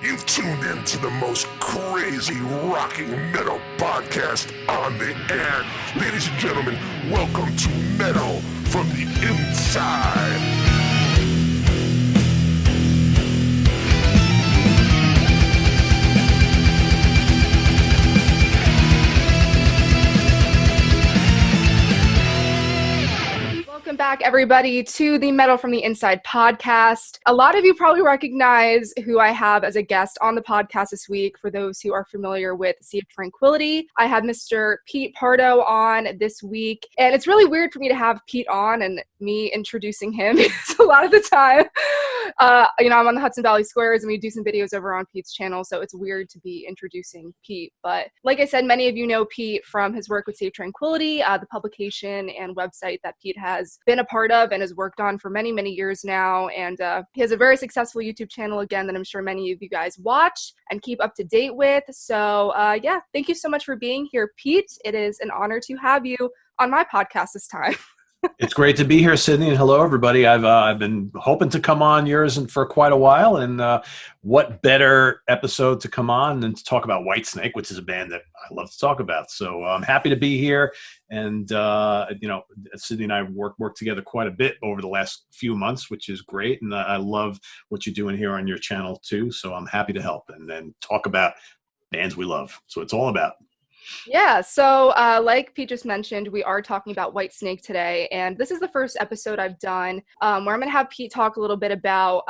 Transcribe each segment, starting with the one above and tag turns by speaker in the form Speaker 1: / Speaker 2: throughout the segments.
Speaker 1: You've tuned in to the most crazy rocking metal podcast on the air. Ladies and gentlemen, welcome to Metal from the Inside.
Speaker 2: Welcome back, everybody, to the Metal from the Inside podcast. A lot of you probably recognize who I have as a guest on the podcast this week. For those who are familiar with Sea of Tranquility, I have Mr. Pete Pardo on this week. And it's really weird for me to have Pete on and me introducing him because a lot of the time, I'm on the Hudson Valley Squares and we do some videos over on Pete's channel. So it's weird to be introducing Pete. But like I said, many of you know Pete from his work with Sea of Tranquility, the publication and website that Pete has been a part of and has worked on for many, many years now. And he has a very successful YouTube channel, again, that I'm sure many of you guys watch and keep up to date with. So thank you so much for being here, Pete. It is an honor to have you on my podcast this time.
Speaker 3: It's great to be here, Sydney, and hello, everybody. I've been hoping to come on yours and for quite a while, and what better episode to come on than to talk about Whitesnake, which is a band that I love to talk about. So I'm happy to be here, and Sydney and I worked together quite a bit over the last few months, which is great, and I love what you're doing here on your channel too. So I'm happy to help and then talk about bands we love. So it's all about.
Speaker 2: Yeah, so like Pete just mentioned, we are talking about Whitesnake today, and this is the first episode I've done where I'm going to have Pete talk a little bit about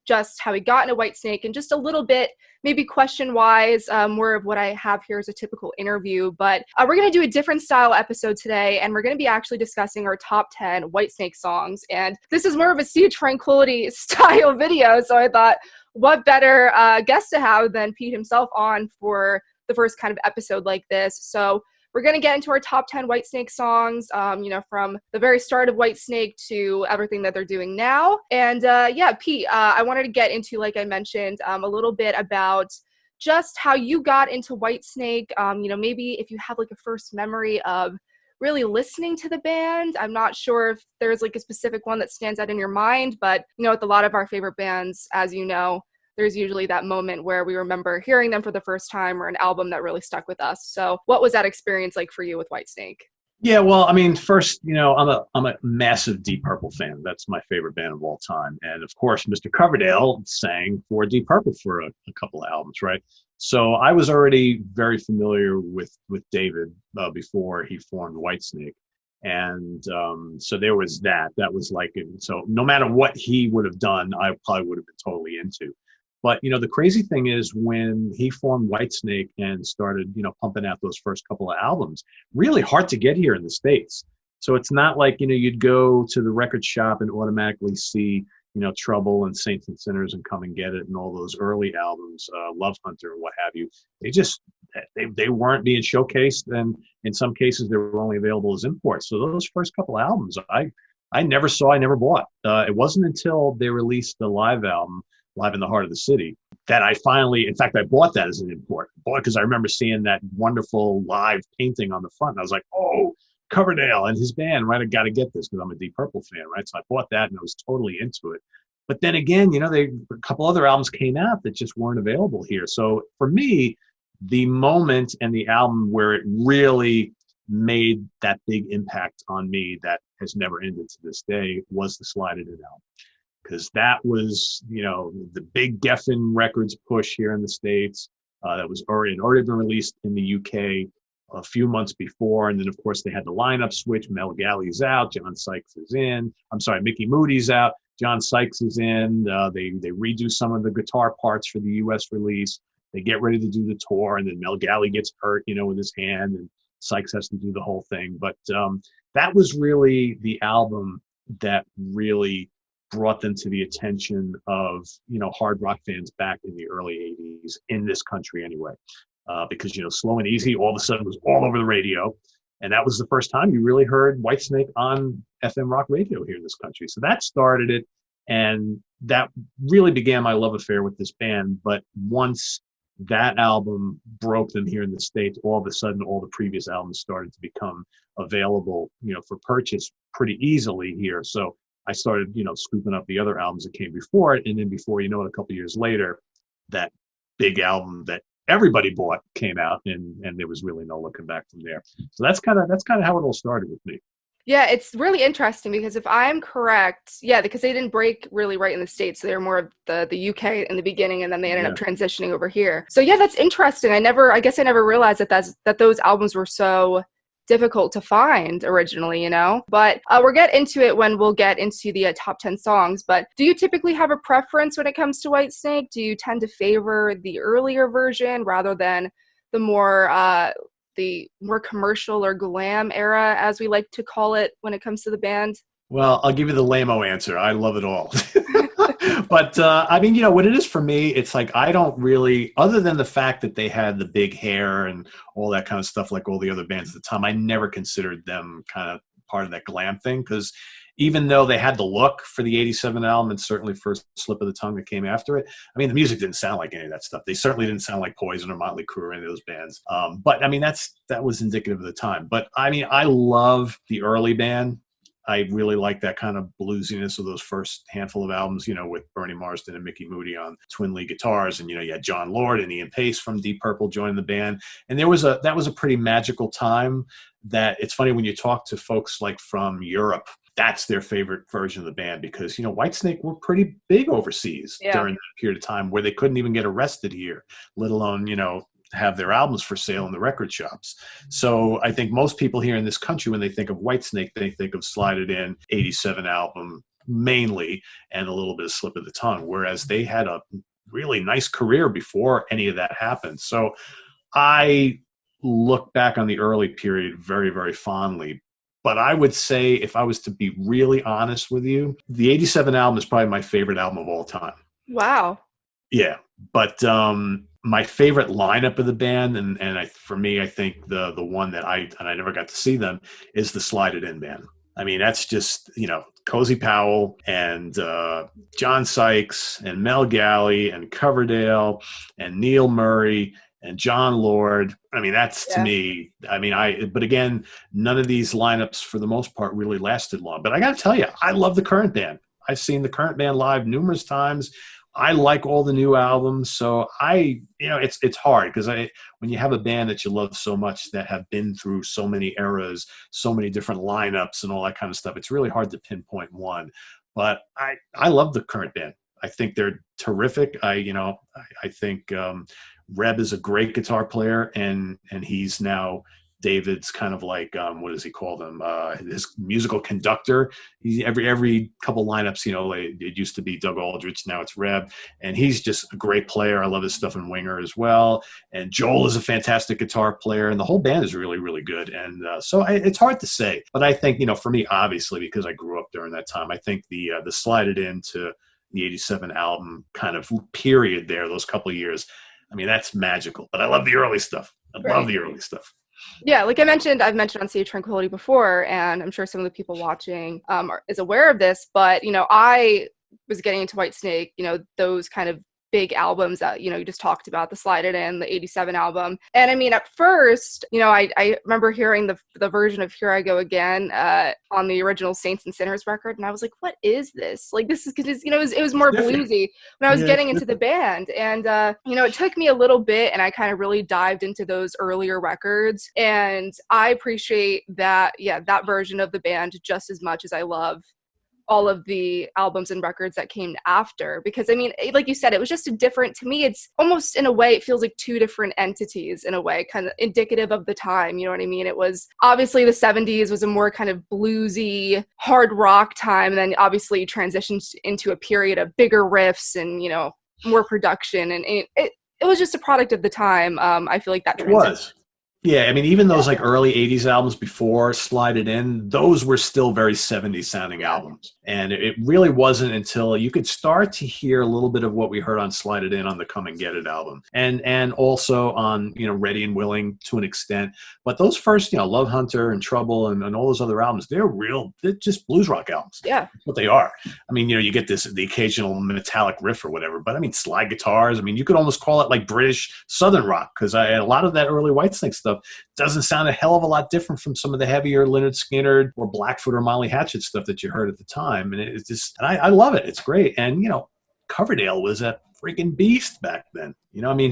Speaker 2: just how he got into Whitesnake and just a little bit, maybe question-wise, more of what I have here is a typical interview, but we're going to do a different style episode today, and we're going to be actually discussing our top 10 Whitesnake songs, and this is more of a Sea of Tranquility style video, so I thought, what better guest to have than Pete himself on for the first kind of episode like this. So we're going to get into our top 10 Whitesnake songs, from the very start of Whitesnake to everything that they're doing now. And Pete, I wanted to get into, like I mentioned, a little bit about just how you got into Whitesnake. Maybe if you have like a first memory of really listening to the band. I'm not sure if there's like a specific one that stands out in your mind, but with a lot of our favorite bands, as you know, there's usually that moment where we remember hearing them for the first time or an album that really stuck with us. So what was that experience like for you with Whitesnake?
Speaker 3: Yeah, well, I mean, first, I'm a massive Deep Purple fan. That's my favorite band of all time. And of course, Mr. Coverdale sang for Deep Purple for a couple of albums, right? So I was already very familiar with David before he formed Whitesnake. And so there was that. That was like, so no matter what he would have done, I probably would have been totally into. But, the crazy thing is when he formed Whitesnake and started, pumping out those first couple of albums, really hard to get here in the States. So it's not like, you'd go to the record shop and automatically see, Trouble and Saints and Sinners and Come and Get It and all those early albums, Love Hunter and what have you. They weren't being showcased. And in some cases, they were only available as imports. So those first couple of albums, I never saw, I never bought. It wasn't until they released the live album, Live in the Heart of the City, that I finally, in fact, I bought that as an import. Boy, because I remember seeing that wonderful live painting on the front. And I was like, oh, Coverdale and his band, right? I got to get this because I'm a Deep Purple fan, right? So I bought that and I was totally into it. But then again, a couple other albums came out that just weren't available here. So for me, the moment and the album where it really made that big impact on me that has never ended to this day was the Slide It In album. Because that was, the big Geffen Records push here in the States. That was already been released in the UK a few months before. And then, of course, they had the lineup switch. Mel Galley's out. John Sykes is in. I'm sorry, Mickey Moody's out. John Sykes is in. They redo some of the guitar parts for the US release. They get ready to do the tour. And then Mel Galley gets hurt, with his hand. And Sykes has to do the whole thing. But that was really the album that really brought them to the attention of, hard rock fans back in the early 80s in this country anyway. Because, Slow and Easy all of a sudden was all over the radio. And that was the first time you really heard Whitesnake on FM rock radio here in this country. So that started it. And that really began my love affair with this band. But once that album broke them here in the States, all of a sudden, all the previous albums started to become available, for purchase pretty easily here. So I started, scooping up the other albums that came before it. And then before you know it, a couple of years later, that big album that everybody bought came out, and there was really no looking back from there. So that's kind of how it all started with me.
Speaker 2: Yeah, it's really interesting because if I'm correct, yeah, because they didn't break really right in the States. So they were more of the UK in the beginning, and then they ended up transitioning over here. So yeah, that's interesting. I guess I never realized that those albums were so difficult to find originally, you know? But we'll get into it when we'll get into the top 10 songs. But do you typically have a preference when it comes to Whitesnake? Do you tend to favor the earlier version rather than the more commercial or glam era, as we like to call it when it comes to the band?
Speaker 3: Well, I'll give you the lame-o answer. I love it all. But I mean, what it is for me, it's like I don't really, other than the fact that they had the big hair and all that kind of stuff like all the other bands at the time, I never considered them kind of part of that glam thing, because even though they had the look for the 87 album and certainly First Slip of the Tongue that came after it, I mean, the music didn't sound like any of that stuff. They certainly didn't sound like Poison or Motley Crue or any of those bands. But I mean, that was indicative of the time. But I mean, I love the early band. I really like that kind of bluesiness of those first handful of albums, with Bernie Marsden and Mickey Moody on twin lead guitars. And, you had John Lord and Ian Pace from Deep Purple joining the band. And that was a pretty magical time. That it's funny when you talk to folks like from Europe, that's their favorite version of the band because, Whitesnake were pretty big overseas during that period of time where they couldn't even get arrested here, let alone, have their albums for sale in the record shops. So I think most people here in this country, when they think of Whitesnake, they think of Slide It In, 87 album mainly, and a little bit of Slip of the Tongue, whereas they had a really nice career before any of that happened. So I look back on the early period very, very fondly. But I would say, if I was to be really honest with you, the 87 album is probably my favorite album of all time.
Speaker 2: Wow.
Speaker 3: Yeah. But my favorite lineup of the band, and for me, I think the one that I never got to see them, is the Slide It In band. I mean, that's just, Cozy Powell and John Sykes and Mel Galley and Coverdale and Neil Murray and John Lord. I mean, that's to me, but again, none of these lineups for the most part really lasted long. But I got to tell you, I love the current band. I've seen the current band live numerous times. I like all the new albums. So it's hard because when you have a band that you love so much that have been through so many eras, so many different lineups and all that kind of stuff, it's really hard to pinpoint one. But I love the current band. I think they're terrific. I think Reb is a great guitar player, and he's now David's kind of like what does he call them? His musical conductor. He every couple lineups, it used to be Doug Aldrich, now it's Reb, and he's just a great player. I love his stuff in Winger as well. And Joel is a fantastic guitar player, and the whole band is really, really good. And so it's hard to say, but I think for me, obviously, because I grew up during that time, I think the Slide It into the 87 album kind of period there, those couple of years. I mean, that's magical. But I love the early stuff. Love the early stuff.
Speaker 2: Yeah, like I've mentioned on Save Tranquility before, and I'm sure some of the people watching is aware of this, but, I was getting into Whitesnake, those kind of big albums that, you just talked about, the Slide It In, the 87 album. And I mean, at first, I remember hearing the version of Here I Go Again on the original Saints and Sinners record. And I was like, what is this? Like, this is because, it was more bluesy when I was getting into the band. And, it took me a little bit, and I kind of really dived into those earlier records. And I appreciate that version of the band just as much as I love all of the albums and records that came after, because I mean, like you said, it was just to me, it's almost, in a way, it feels like two different entities in a way, kind of indicative of the time, you know what I mean? It was obviously the 70s was a more kind of bluesy hard rock time, and then obviously transitioned into a period of bigger riffs and, more production, and it was just a product of the time. I feel like that transition.
Speaker 3: It was. Yeah, I mean, even those like early 80s albums before Slide It In, those were still very 70s sounding albums. And it really wasn't until you could start to hear a little bit of what we heard on Slide It In on the Come and Get It album. And also on, Ready and Willing to an extent. But those first, Love Hunter and Trouble and all those other albums, they're just blues rock albums.
Speaker 2: Yeah.
Speaker 3: That's what they are. I mean, you get the occasional metallic riff or whatever, but I mean, slide guitars. I mean, you could almost call it like British Southern rock, because a lot of that early Whitesnake stuff doesn't sound a hell of a lot different from some of the heavier Lynyrd Skynyrd or Blackfoot or Molly Hatchet stuff that you heard at the time. And it's just, and I love it. It's great. And, Coverdale was a freaking beast back then. You know, I mean,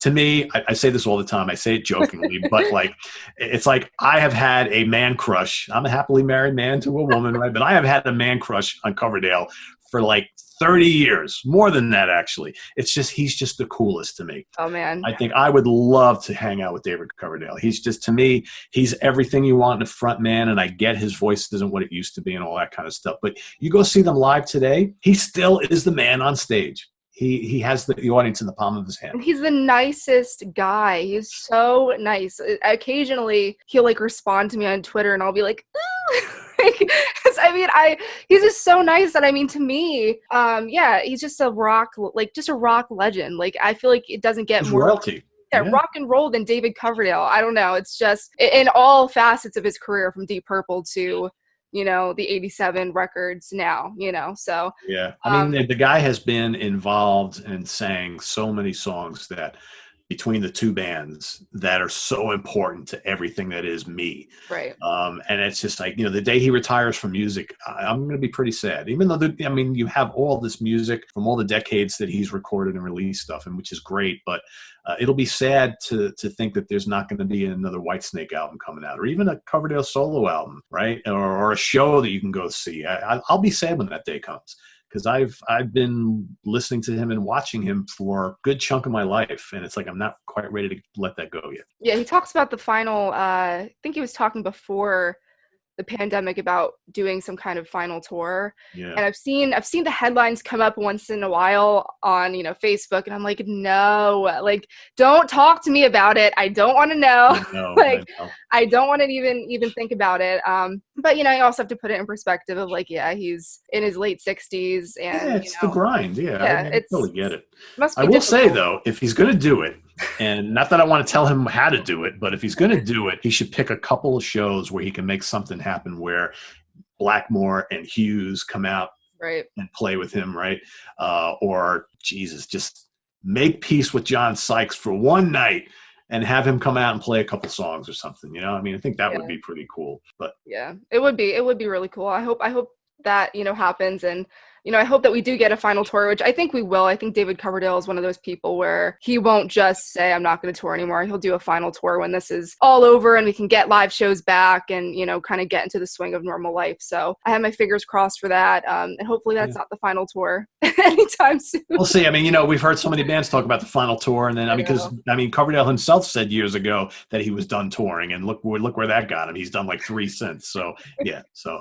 Speaker 3: to me, I say this all the time. I say it jokingly, but like, it's like I have had a man crush. I'm a happily married man to a woman, right? But I have had a man crush on Coverdale for like 30 years, more than that, actually. It's just, he's just the coolest to me.
Speaker 2: Oh, man.
Speaker 3: I think I would love to hang out with David Coverdale. He's just, to me, he's everything you want in a front man, and I get his voice isn't what it used to be and all that kind of stuff. But you go see them live today, he still is the man on stage. He has the audience in the palm of his hand.
Speaker 2: He's the nicest guy. He's so nice. Occasionally, he'll like respond to me on Twitter, and I'll be like, ooh. He's just so nice that, I mean, to me, he's just a rock legend. Like, I feel like it doesn't get more
Speaker 3: royalty.
Speaker 2: Yeah, rock and roll than David Coverdale. I don't know. It's just in all facets of his career, from Deep Purple to, you know, the 87 records now, you know, so.
Speaker 3: Yeah. I mean, the guy has been involved and sang so many songs that between the two bands that are so important to everything that is me.
Speaker 2: Right.
Speaker 3: And it's just like, you know, the day he retires from music, I'm going to be pretty sad, even though, you have all this music from all the decades that he's recorded and released stuff, and which is great, but it'll be sad to think that there's not going to be another Whitesnake album coming out, or even a Coverdale solo album, right? Or a show that you can go see. I'll be sad when that day comes, because I've been listening to him and watching him for a good chunk of my life, and it's like I'm not quite ready to let that go yet.
Speaker 2: Yeah, he talks about the final, I think he was talking before the pandemic about doing some kind of final tour.
Speaker 3: Yeah. And
Speaker 2: I've seen the headlines come up once in a while on, you know, Facebook, and I'm like, no, like, don't talk to me about it. I don't want to know. I don't want to even think about it. But, you know, you also have to put it in perspective of like, yeah, he's in his late 60s, and
Speaker 3: it's the grind. Yeah, I totally get it.
Speaker 2: Must be
Speaker 3: I will
Speaker 2: difficult.
Speaker 3: say though, if he's going to do it, and not that I want to tell him how to do it, but if he's going to do it, he should pick a couple of shows where he can make something happen, where Blackmore and Hughes come out
Speaker 2: right
Speaker 3: and play with him, right? Or Jesus, just make peace with John Sykes for one night and have him come out and play a couple songs or something. You know, I mean, I think that would be pretty cool. But
Speaker 2: yeah, it would be really cool. I hope that, you know, happens, and, you know, I hope that we do get a final tour, which I think we will. I think David Coverdale is one of those people where he won't just say, I'm not going to tour anymore. He'll do a final tour when this is all over and we can get live shows back and, you know, kind of get into the swing of normal life. So I have my fingers crossed for that. And hopefully that's not the final tour anytime soon.
Speaker 3: We'll see. I mean, you know, we've heard so many bands talk about the final tour, and then, Coverdale himself said years ago that he was done touring, and look where that got him. He's done like 3 since. So yeah, so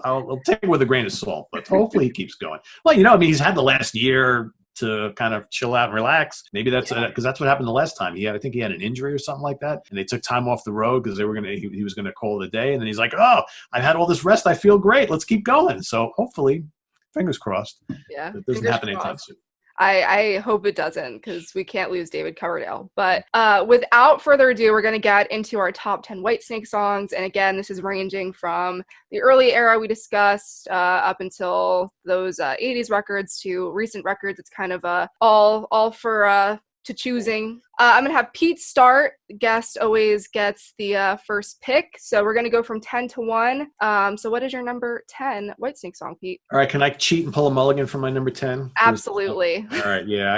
Speaker 3: I'll take it with a grain of salt, but hopefully he keeps going. Well, you know, I mean, he's had the last year to kind of chill out and relax. Maybe that's because that's what happened the last time. I think he had an injury or something like that, and they took time off the road because he was gonna call it a day, and then he's like, oh, I've had all this rest, I feel great, let's keep going. So hopefully, fingers crossed, it doesn't happen anytime soon.
Speaker 2: I hope it doesn't, because we can't lose David Coverdale. But without further ado, we're going to get into our top 10 Whitesnake songs. And again, this is ranging from the early era we discussed up until those 80s records to recent records. It's kind of all for to choosing. I'm going to have Pete start. The guest always gets the first pick. So we're going to go from 10 to 1. So what is your number 10 Whitesnake song, Pete?
Speaker 3: All right. Can I cheat and pull a mulligan for my number 10?
Speaker 2: Absolutely.
Speaker 3: All right. Yeah.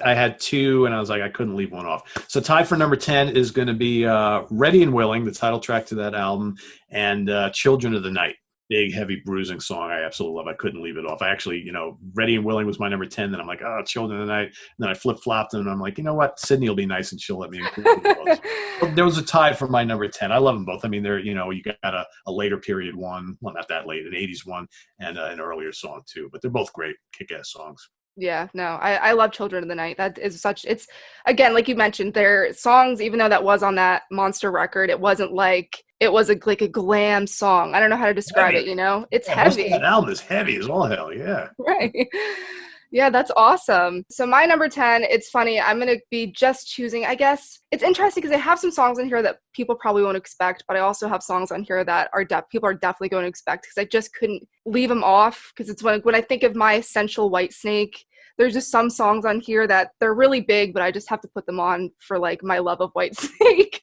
Speaker 3: I had 2, and I was like, I couldn't leave one off. So tied for number 10 is going to be Ready and Willing, the title track to that album, and Children of the Night. Big, heavy, bruising song I absolutely love. I couldn't leave it off. I actually, you know, Ready and Willing was my number 10. Then I'm like, oh, Children of the Night. And then I flip-flopped, and I'm like, you know what? Sydney will be nice, and she'll let me include them both. There was a tie for my number 10. I love them both. I mean, they're, you know, you got a later period one. Well, not that late, an 80s one, and an earlier song, too. But they're both great, kick-ass songs.
Speaker 2: Yeah, no, I love Children of the Night. That is it's, again, like you mentioned, their songs, even though that was on that Monster record, it wasn't like, it was like a glam song. I don't know how to describe it, you know? It's heavy.
Speaker 3: That album is heavy as all hell, yeah.
Speaker 2: Right. Yeah, that's awesome. So my number 10, it's funny, I'm going to be just choosing, I guess, it's interesting because I have some songs in here that people probably won't expect, but I also have songs on here that people are definitely going to expect, because I just couldn't leave them off, because it's when I think of my essential Whitesnake, there's just some songs on here that they're really big, but I just have to put them on for like my love of Whitesnake.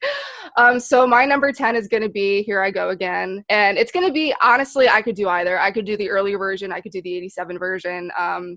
Speaker 2: So my number 10 is going to be Here I Go Again. And it's going to be, honestly, I could do either. I could do the earlier version. I could do the 87 version.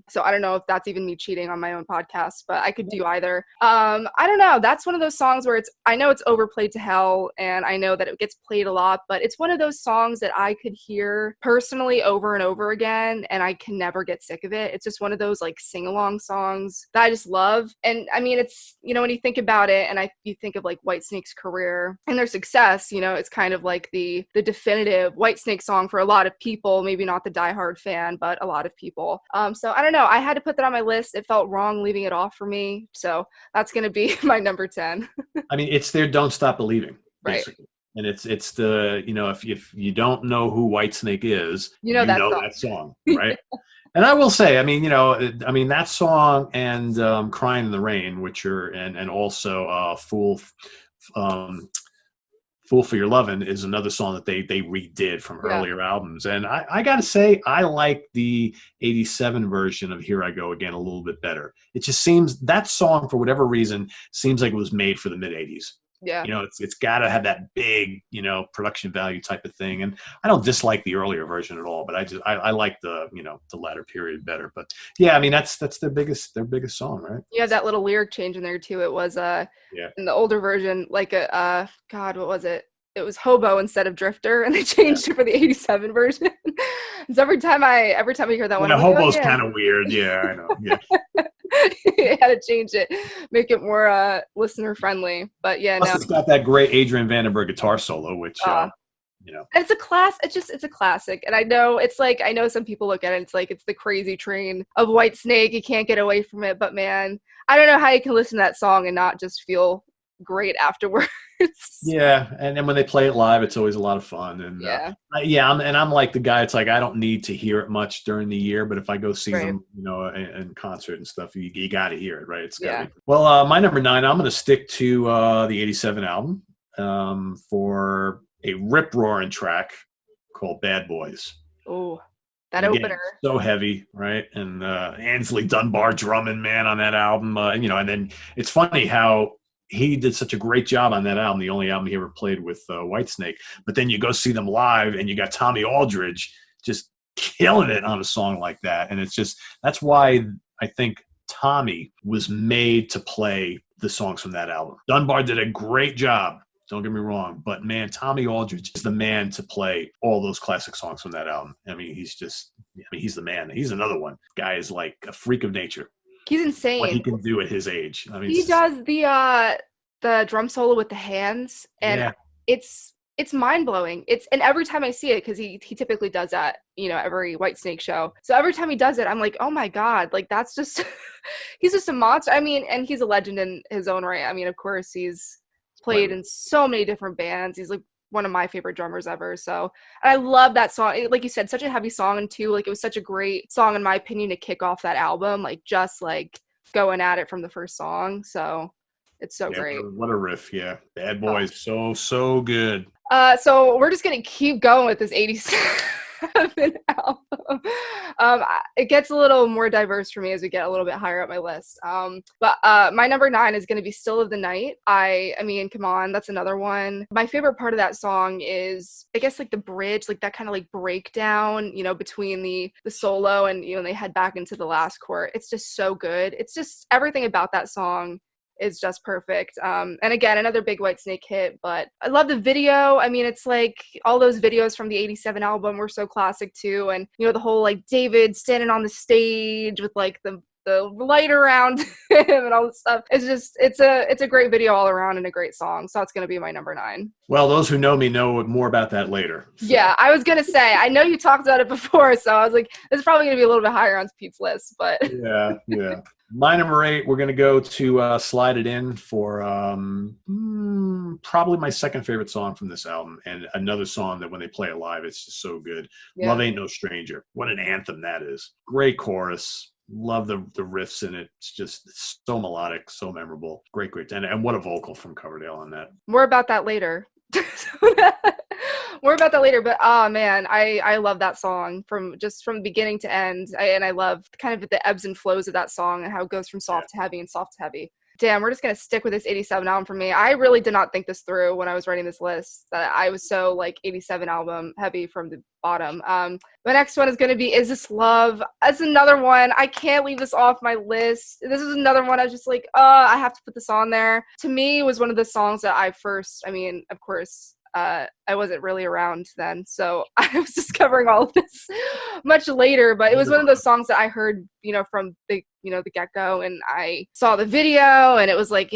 Speaker 2: So I don't know if that's even me cheating on my own podcast, but I could do either. I don't know. That's one of those songs where I know it's overplayed to hell, and I know that it gets played a lot, but it's one of those songs that I could hear personally over and over again, and I can never get sick of it. It's just one of those like sing-along songs that I just love. And I mean, it's, when you think about it, and you think of like Whitesnake's career and their success, it's kind of like the definitive Whitesnake song for a lot of people, maybe not the diehard fan, but a lot of people. So I don't know. I had to put that on my list. It felt wrong leaving it off for me. So that's going to be my number 10.
Speaker 3: I mean, it's their Don't Stop Believing, basically.
Speaker 2: Right.
Speaker 3: And it's the, if you don't know who Whitesnake is, you know that song, right? And I will say, I mean, that song and Crying in the Rain, which are, and also Fool for Your Lovin' is another song that they redid from earlier albums. And I got to say, I like the 87 version of Here I Go Again a little bit better. It just seems, that song, for whatever reason, seems like it was made for the mid-'80s.
Speaker 2: Yeah.
Speaker 3: It's got to have that big, production value type of thing. And I don't dislike the earlier version at all, but I like the, the latter period better. But yeah, I mean, that's their biggest song, right?
Speaker 2: You have that little lyric change in there too. It was in the older version, like God, what was it? It was hobo instead of drifter, and they changed it for the 87 version. So every time I hear that one,
Speaker 3: hobo's kind of weird. Yeah, I know. Yeah.
Speaker 2: You had to change it, make it more listener friendly. But yeah,
Speaker 3: Plus, it's got that great Adrian Vandenberg guitar solo, which
Speaker 2: it's a class. It's a classic. And I know some people look at it, it's like it's the crazy train of Whitesnake. You can't get away from it. But man, I don't know how you can listen to that song and not just feel great afterwards.
Speaker 3: Yeah, and then when they play it live, it's always a lot of fun. And I'm like the guy. It's like I don't need to hear it much during the year, but if I go see them, in concert and stuff, you got to hear it, right? It's got to be. Well, my number 9, I'm going to stick to the 87 album for a rip-roaring track called Bad Boys.
Speaker 2: Oh, that opener.
Speaker 3: So heavy, right? And Ainsley Dunbar drumming, man, on that album. And then it's funny how he did such a great job on that album, the only album he ever played with Whitesnake. But then you go see them live, and you got Tommy Aldridge just killing it on a song like that. And it's just, that's why I think Tommy was made to play the songs from that album. Dunbar did a great job, don't get me wrong, but man, Tommy Aldridge is the man to play all those classic songs from that album. I mean, he's the man. He's another one. Guy is like a freak of nature.
Speaker 2: He's insane.
Speaker 3: What he can do at his age. I mean,
Speaker 2: he does the drum solo with the hands, and it's mind blowing. And every time I see it, because he typically does that, every Whitesnake show. So every time he does it, I'm like, oh my God, like that's just he's just a monster. I mean, and he's a legend in his own right. I mean, of course, he's played in so many different bands. He's like one of my favorite drummers ever. So I love that song. Like you said, such a heavy song, and too, like it was such a great song in my opinion to kick off that album, like just like going at it from the first song. So it's so great.
Speaker 3: What a riff. Yeah. Bad Boys. So good.
Speaker 2: So we're just going to keep going with this 87 album. It gets a little more diverse for me as we get a little bit higher up my list. But my number 9 is going to be Still of the Night. I mean, come on, that's another one. My favorite part of that song is, I guess, like the bridge, like that kind of like breakdown, between the solo and, they head back into the last chord. It's just so good. It's just everything about that song is just perfect. And again, another big Whitesnake hit, but I love the video. I mean, it's like all those videos from the 87 album were so classic too. And, the whole like David standing on the stage with like the light around him and all this stuff. It's a great video all around and a great song. So it's going to be my number 9.
Speaker 3: Well, those who know me know more about that later. So.
Speaker 2: Yeah, I was going to say, I know you talked about it before, so I was like, this is probably going to be a little bit higher on Pete's list, but.
Speaker 3: Yeah. My number 8, we're going to go to Slide It In for probably my second favorite song from this album, and another song that when they play it live, it's just so good. Yeah. Love Ain't No Stranger. What an anthem that is. Great chorus. Love the riffs in it. It's so melodic, so memorable. Great. And what a vocal from Coverdale on that.
Speaker 2: More about that later. But oh man, I love that song from beginning to end. And I love kind of the ebbs and flows of that song and how it goes from soft to heavy and soft to heavy. damn, we're just going to stick with this 87 album for me. I really did not think this through when I was writing this list, that I was so like 87 album heavy from the bottom. My next one is going to be Is This Love? That's another one. I can't leave this off my list. This is another one I was just like, I have to put this on there. To me, it was one of the songs that I mean, of course, I wasn't really around then, so I was discovering all of this much later, but it was one of those songs that I heard, from the get-go, and I saw the video, and it was like,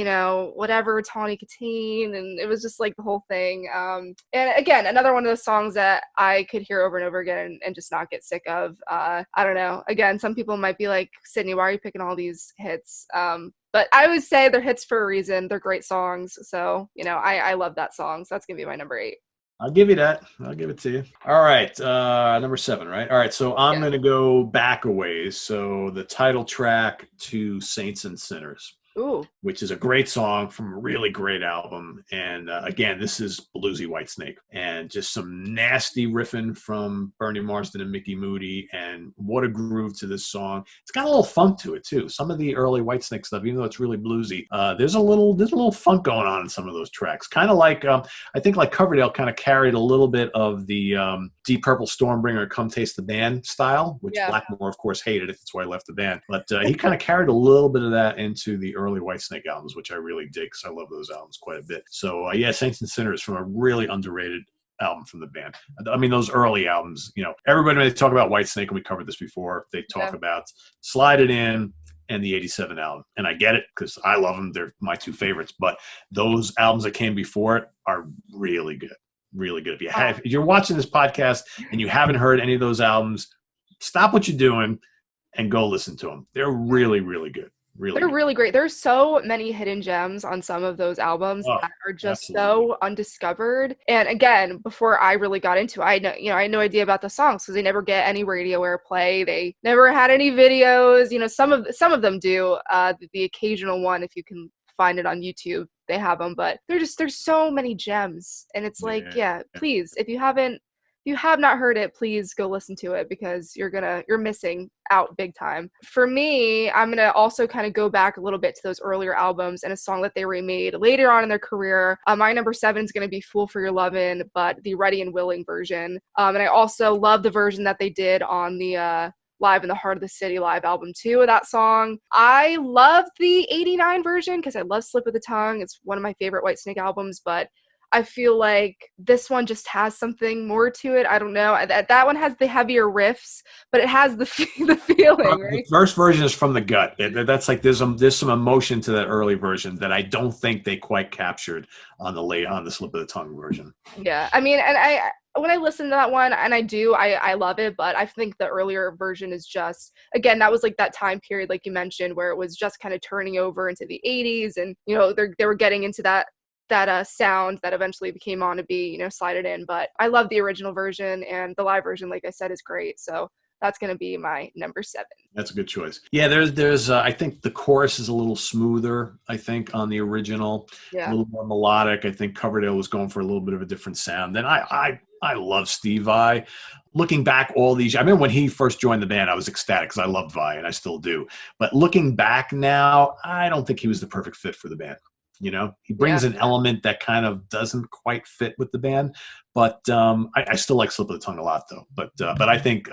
Speaker 2: whatever, Tawny Katine, and it was just like the whole thing. And again, another one of those songs that I could hear over and over again and just not get sick of. I don't know. Again, some people might be like, Sydney, why are you picking all these hits? But I would say they're hits for a reason. They're great songs. So, I love that song. So that's going to be my number 8.
Speaker 3: I'll give you that. I'll give it to you. All right. Number 7, right? All right. So I'm going to go back a ways. So the title track to Saints and Sinners.
Speaker 2: Ooh.
Speaker 3: Which is a great song from a really great album. And again, this is bluesy Whitesnake, and just some nasty riffing from Bernie Marsden and Mickey Moody. And what a groove to this song. It's got a little funk to it too. Some of the early Whitesnake stuff, even though it's really bluesy, there's a little funk going on in some of those tracks. Kind of like, I think like Coverdale kind of carried a little bit of the Deep Purple Stormbringer Come Taste the Band style, which Blackmore, of course, hated it. That's why he left the band. But he kind of carried a little bit of that into the early Whitesnake albums, which I really dig because I love those albums quite a bit. So Saints and Sinners from a really underrated album from the band. I mean, those early albums, everybody, when they talk about Whitesnake, and we covered this before, they talk about Slide It In and the 87 album. And I get it because I love them. They're my 2 favorites. But those albums that came before it are really good. Really good. If you're watching this podcast and you haven't heard any of those albums, stop what you're doing and go listen to them. They're really, really good. They're
Speaker 2: really great. There's so many hidden gems on some of those albums that are just so undiscovered. And again, before I really got into it, I had no idea about the songs because they never get any radio airplay. They never had any videos. Some of them do. The occasional one, if you can find it on YouTube, they have them. But there's so many gems, and it's like, please, if you have not heard it, please go listen to it because you're missing out big time. For me, I'm going to also kind of go back a little bit to those earlier albums and a song that they remade later on in their career. My number 7 is going to be Fool for Your Lovin', but the Ready and Willing version. And I also love the version that they did on the Live in the Heart of the City live album too of that song. I love the 89 version because I love Slip of the Tongue. It's one of my favorite Whitesnake albums, but I feel like this one just has something more to it. I don't know. That one has the heavier riffs, but it has the feeling, right?
Speaker 3: The first version is from the gut. That's like there's some emotion to that early version that I don't think they quite captured on the Slip of the Tongue version.
Speaker 2: Yeah, I mean, and when I listen to that one, and I love it, but I think the earlier version is just, again, that was like that time period, like you mentioned, where it was just kind of turning over into the 80s, and they were getting into that sound that eventually became on to be, Slide It In. But I love the original version, and the live version, like I said, is great. So that's going to be my number 7.
Speaker 3: That's a good choice. Yeah, there's I think the chorus is a little smoother, I think, on the original, a little more melodic. I think Coverdale was going for a little bit of a different sound. Then I love Steve Vai. Looking back all these, I remember when he first joined the band, I was ecstatic because I loved Vai, and I still do. But looking back now, I don't think he was the perfect fit for the band. He brings an element that kind of doesn't quite fit with the band, but I still like Slip of the Tongue a lot, though. But I think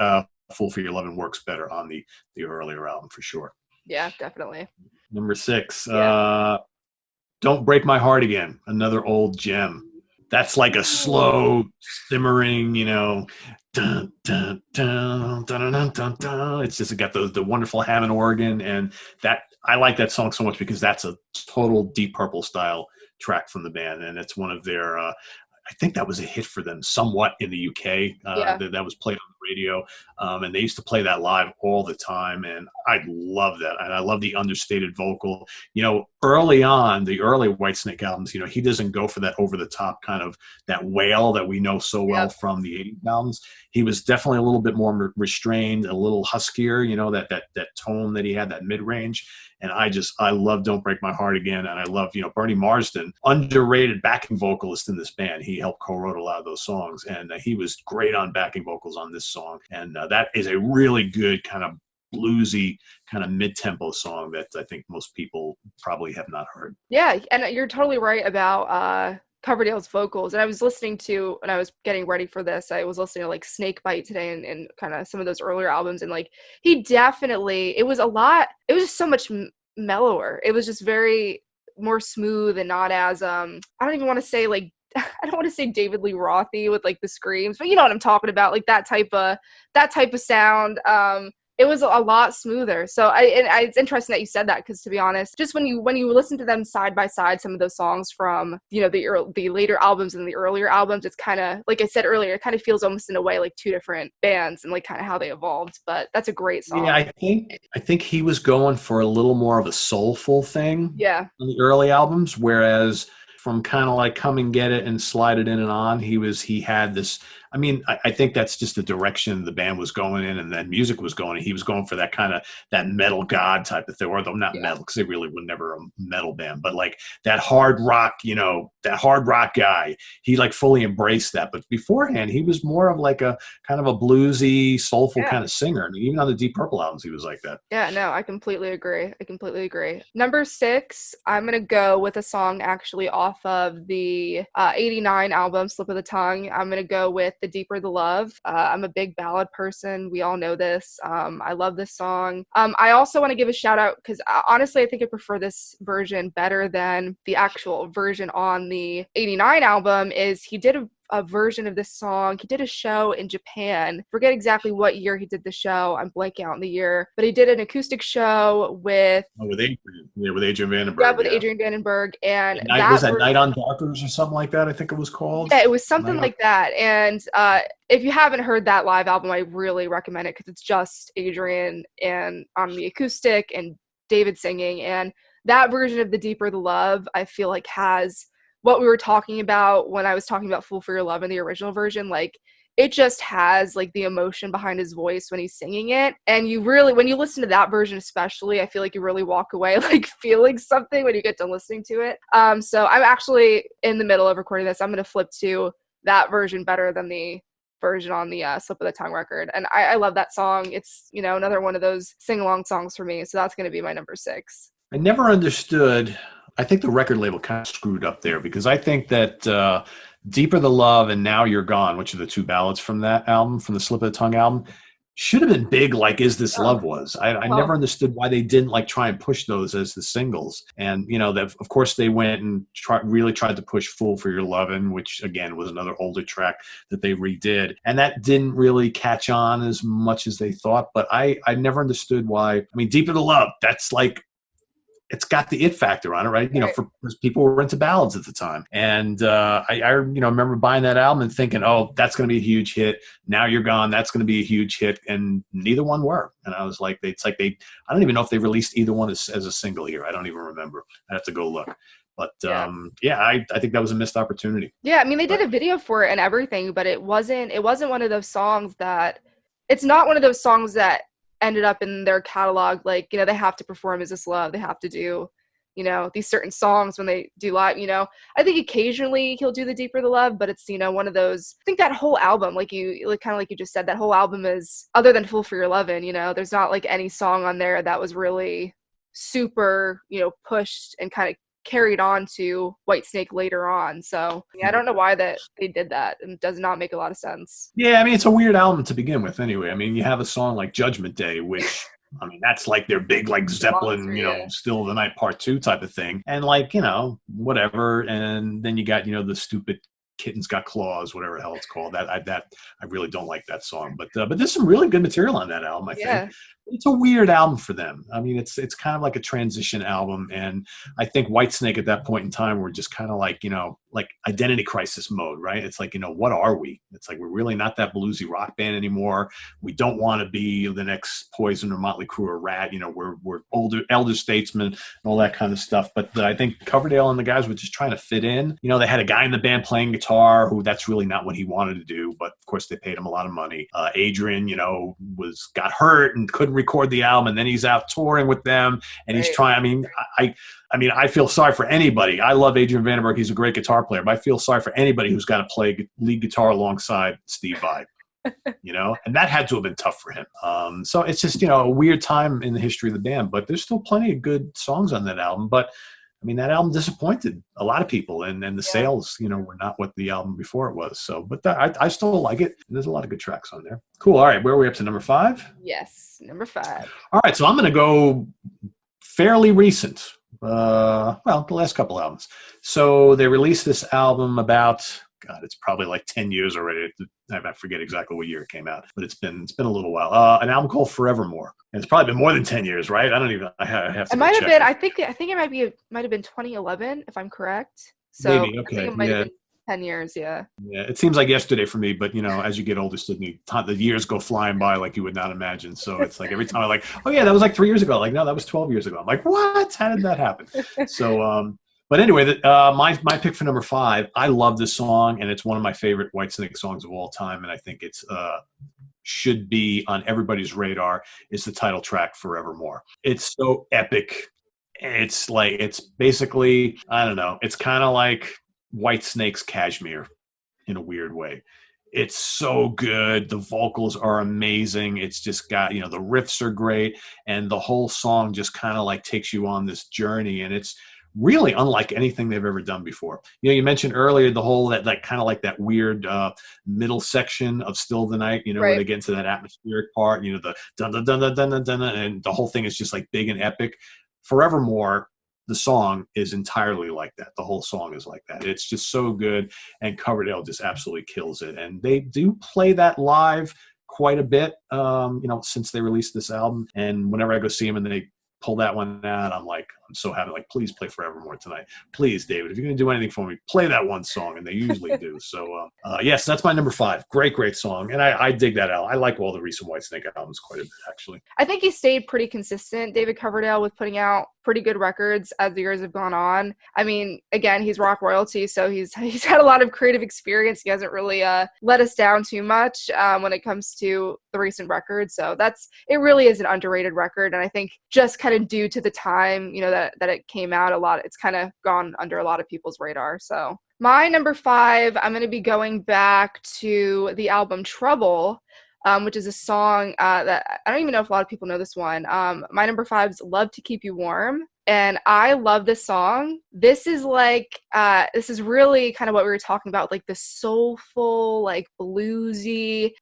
Speaker 3: Fool for Your Lovin' works better on the earlier album for sure.
Speaker 2: Yeah, definitely.
Speaker 3: Number 6, Don't Break My Heart Again, another old gem. That's like a slow, simmering, dun, dun, dun, dun, dun, dun, dun, dun. It's just got the wonderful Hammond organ, and that I like that song so much because that's a total Deep Purple style track from the band, and it's one of their I think that was a hit for them somewhat in the UK. That was played on the radio, and they used to play that live all the time, and I love that. And I love the understated vocal. Early on, the early Whitesnake albums, he doesn't go for that over-the-top kind of that wail that we know so well from the 80s albums. He was definitely a little bit more restrained, a little huskier, that tone that he had, that mid-range. And I love Don't Break My Heart Again. And I love, Bernie Marsden, underrated backing vocalist in this band. He helped co-wrote a lot of those songs. And he was great on backing vocals on this song. And that is a really good kind of bluesy kind of mid-tempo song that I think most people probably have not heard.
Speaker 2: Yeah, and you're totally right about Coverdale's vocals. And I was listening to, when I was getting ready for this, I was listening to like Snakebite today and kind of some of those earlier albums, and like he definitely, it was just so much mellower. It was just very more smooth and not as I don't even want to say like I don't want to say David Lee Rothy with like the screams, but you know what I'm talking about, like that type of sound. It was a lot smoother. So it's interesting that you said that, because to be honest, just when you listen to them side by side, some of those songs from, you know, the later albums and the earlier albums, it's kind of, like I said earlier, it kind of feels almost in a way like two different bands and like kind of how they evolved. But that's a great song.
Speaker 3: Yeah, I think he was going for a little more of a soulful thing.
Speaker 2: Yeah.
Speaker 3: On the early albums, whereas from kind of like Come and Get It and Slide It In and On, he had this, I mean, I think that's just the direction the band was going in, and then music was going in. He was going for that kind of that metal god type of thing, or though not metal, because they really were never a metal band, but like that hard rock, you know, that hard rock guy. He like fully embraced that. But beforehand, he was more of like a kind of a bluesy, soulful kind of singer. I mean, even on the Deep Purple albums, he was like that.
Speaker 2: Yeah, no, I completely agree. Number 6, I'm going to go with a song actually off of the 89 album, Slip of the Tongue. I'm going to go with The Deeper the Love. I'm a big ballad person. We all know this. I love this song. I also want to give a shout out, because honestly, I think I prefer this version better than the actual version on the 89 album. Is he did a version of this song. He did a show in Japan. Forget exactly what year he did the show. I'm blanking out on the year, but he did an acoustic show with
Speaker 3: Adrian. Yeah, with Adrian Vandenberg.
Speaker 2: Yeah, with Adrian Vandenberg, and
Speaker 3: was that Night on Darkers or something like that? I think it was called.
Speaker 2: Yeah, it was something like that. And if you haven't heard that live album, I really recommend it, because it's just Adrian and on the acoustic and David singing. And that version of The Deeper the Love, I feel like has what we were talking about when I was talking about Fool for Your Love in the original version. Like, it just has like the emotion behind his voice when he's singing it. And you really, when you listen to that version especially, I feel like you really walk away like feeling something when you get done listening to it. So I'm actually in the middle of recording this. I'm going to flip to that version better than the version on the Slip of the Tongue record. And I love that song. It's, you know, another one of those sing-along songs for me. So that's going to be my number 6.
Speaker 3: I never understood. I think the record label kind of screwed up there, because I think that Deeper the Love and Now You're Gone, which are the two ballads from that album, from the Slip of the Tongue album, should have been big like Is This Love was. I never understood why they didn't like try and push those as the singles. And, you know, that of course they went and really tried to push Fool for Your Lovin', which again was another older track that they redid. And that didn't really catch on as much as they thought. But I never understood why. I mean, Deeper the Love, that's like, it's got the it factor on it, right? You know, for people who were into ballads at the time. And I remember buying that album and thinking, oh, that's going to be a huge hit. Now You're Gone, that's going to be a huge hit. And neither one were. And I was like, I don't even know if they released either one as a single here. I don't even remember. I have to go look. But I think that was a missed opportunity.
Speaker 2: Yeah, I mean, they did a video for it and everything, but it wasn't one of those songs that, it's not one of those songs that ended up in their catalog, like, you know, they have to perform Is This Love, they have to do, you know, these certain songs when they do live, you know. I think occasionally he'll do The Deeper the Love, but it's, you know, one of those, I think that whole album, like kind of like you just said, that whole album is, other than Fool for Your Lovin', you know, there's not like any song on there that was really super, you know, pushed and kind of carried on to Whitesnake later on. So I don't know why that they did that. It does not make a lot of sense.
Speaker 3: Yeah, I mean, it's a weird album to begin with anyway. I mean, you have a song like Judgment Day, which I mean, that's like their big, like Zeppelin, you know, Still the Night Part 2 type of thing. And like, you know, whatever. And then you got, you know, the stupid Kitten's Got Claws, whatever the hell it's called. I really don't like that song. But there's some really good material on that album, I think. It's a weird album for them. I mean, it's kind of like a transition album. And I think Whitesnake at that point in time were just kind of like, you know, like identity crisis mode, right? It's like, you know, what are we? It's like, we're really not that bluesy rock band anymore. We don't want to be the next Poison or Motley Crue or Rat. You know, we're elder statesmen and all that kind of stuff. But I think Coverdale and the guys were just trying to fit in. You know, they had a guy in the band playing guitar who that's really not what he wanted to do. But of course, they paid him a lot of money. Adrian, you know, got hurt and couldn't record the album. And then he's out touring with them. And he's trying, I mean, I feel sorry for anybody. I love Adrian Vandenberg. He's a great guitar player, but I feel sorry for anybody who's got to play lead guitar alongside Steve Vai. and that had to have been tough for him. So it's just, a weird time in the history of the band, but there's still plenty of good songs on that album. But I mean, that album disappointed a lot of people, and the sales, were not what the album before it was. So, but I still like it. There's a lot of good tracks on there. Cool. All right. Where are we up to? Number 5?
Speaker 2: Yes. Number 5.
Speaker 3: All right. So I'm going to go fairly recent. The last couple albums. So they released this album about, it's probably like 10 years already. I forget exactly what year it came out, but it's been a little while. An album called Forevermore. And it's probably been more than 10 years, right? I have to.
Speaker 2: It might have been. I think it might have been 2011, if I'm correct. So
Speaker 3: maybe. Okay.
Speaker 2: I think it might have been 10 years. Yeah.
Speaker 3: Yeah. It seems like yesterday for me, but as you get older, Sydney, the years go flying by like you would not imagine. So it's like every time I'm like, oh yeah, that was like 3 years ago. Like, no, that was 12 years ago. I'm like, what? How did that happen? So, but anyway, my pick for number 5, I love this song, and it's one of my favorite Whitesnake songs of all time, and I think it's should be on everybody's radar. Is the title track, Forevermore. It's so epic. It's basically, I don't know, it's kind of like Whitesnake's Cashmere in a weird way. It's so good. The vocals are amazing. It's just got, the riffs are great, and the whole song just kind of like takes you on this journey, and it's really unlike anything they've ever done before. You mentioned earlier the whole that kind of like that weird middle section of Still the Night,
Speaker 2: right,
Speaker 3: where they get into that atmospheric part, the dun dun dun dun dun dun dun, and the whole thing is just like big and epic. Forevermore, the song is entirely like that. The whole song is like that. It's just so good, and Coverdale just absolutely kills it. And they do play that live quite a bit, since they released this album. And whenever I go see them and they pull that one out, I'm so happy. Like, please play Forevermore tonight. Please, David, if you're going to do anything for me, play that one song. And they usually do. So, yes, that's my number 5. Great song. And I dig that album. I like all the recent Whitesnake albums quite a bit, actually.
Speaker 2: I think he stayed pretty consistent, David Coverdale, with putting out pretty good records as the years have gone on. I mean, again, he's rock royalty, so he's had a lot of creative experience. He hasn't really let us down too much when it comes to the recent records. So it really is an underrated record. And I think just kind of due to the time, that it came out, it's kind of gone under a lot of people's radar. So my number 5, I'm going to be going back to the album Trouble, which is a song that I don't even know if a lot of people know this one. My number 5 is Love to Keep You Warm. And I love this song. This is this is really kind of what we were talking about, like the soulful, like bluesy.